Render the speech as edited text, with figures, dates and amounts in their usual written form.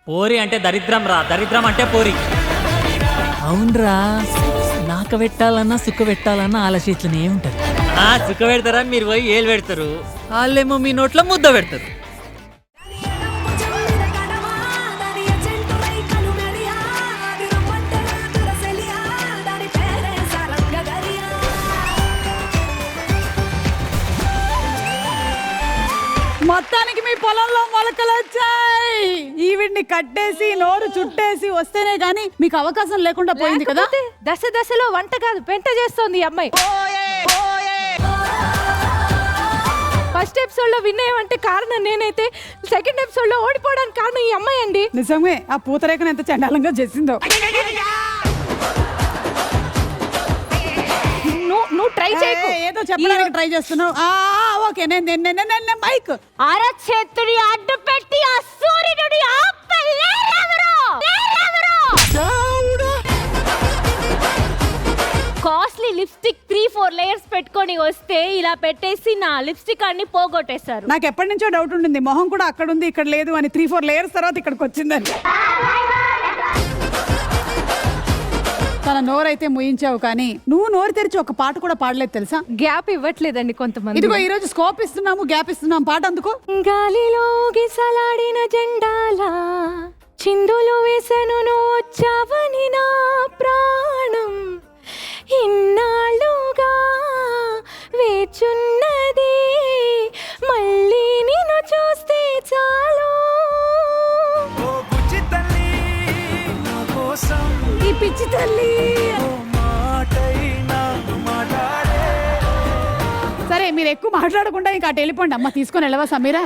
పోరి అంటే దరిద్రం రా, దరిద్రం అంటే పోరి. అవునరా, నాక పెట్టాలన్నా సుఖ పెట్టాలన్నా ఆలోచించనే ఉంటది. సుఖ పెడతారా, మీరు పోయి ఏలు పెడతారు, వాళ్ళేమో మీ నోట్లో ముద్ద పెడతారు. మొత్తానికి మీ పొలంలో మొలకలు వచ్చాయి. ఈవిడ్ని కట్టేసి నోరు చుట్టేసి వస్తేనే గానీ మీకు అవకాశం లేకుండా పోయింది కదా. దశ దశలో వంట కాదు పెంట చేస్తోంది ఈ అమ్మాయి. ఫస్ట్ ఎపిసోడ్ లో విన్ అయ్యామంటే కారణం నేనైతే, సెకండ్ ఎపిసోడ్ లో ఓడిపోవడానికి కారణం ఈ అమ్మాయి అండి. నిజమే, ఆ పూతరేఖను ఎంత చండాలంగా చేసిందో. నువ్వు ట్రై చేయకు, ఏదో చెప్పడానికి ట్రై చేస్తున్నావు. ఓకే, నేను మైక్ అరచేతుడి అడ్డు పెట్టి ఆ సూర్యుడి కాస్ట్లీ లిప్స్టిక్ 3-4 లేయర్స్ పెట్టుకొని వస్తే ఇలా పెట్టేసి నా లిప్స్టిక్ అన్ని పోగొట్టేశారు. నాకు ఎప్పటి నుంచో డౌట్ ఉండింది, మొహం కూడా అక్కడ ఉంది ఇక్కడ లేదు అని. 3-4 లేయర్స్ తర్వాత ఇక్కడికి వచ్చిందని. తన నోరైతే ముయించావు, కానీ నువ్వు నోరు తెరిచి ఒక పాట కూడా పాడలేదు తెలుసా. గ్యాప్ ఇవ్వట్లేదండి కొంతమంది. ఇదిగో ఈ రోజు స్కోప్ ఇస్తున్నాము, గ్యాప్ ఇస్తున్నాం, పాట అందుకో. గాలిలో గిసలాడిన జెండాలా చిందులు వేసను నువ్వు వచ్చావని నా ప్రాణం ఇన్నాళ్ళుగా వేచున్నది, మళ్ళీ నిన్ను చూస్తే చాలు. ఈ పిచ్చి తల్లి. సరే, మీరు ఎక్కువ మాట్లాడకుండా ఇంకా అటు వెళ్ళిపోండి. అమ్మ తీసుకొని వెళ్ళవా సమీరా.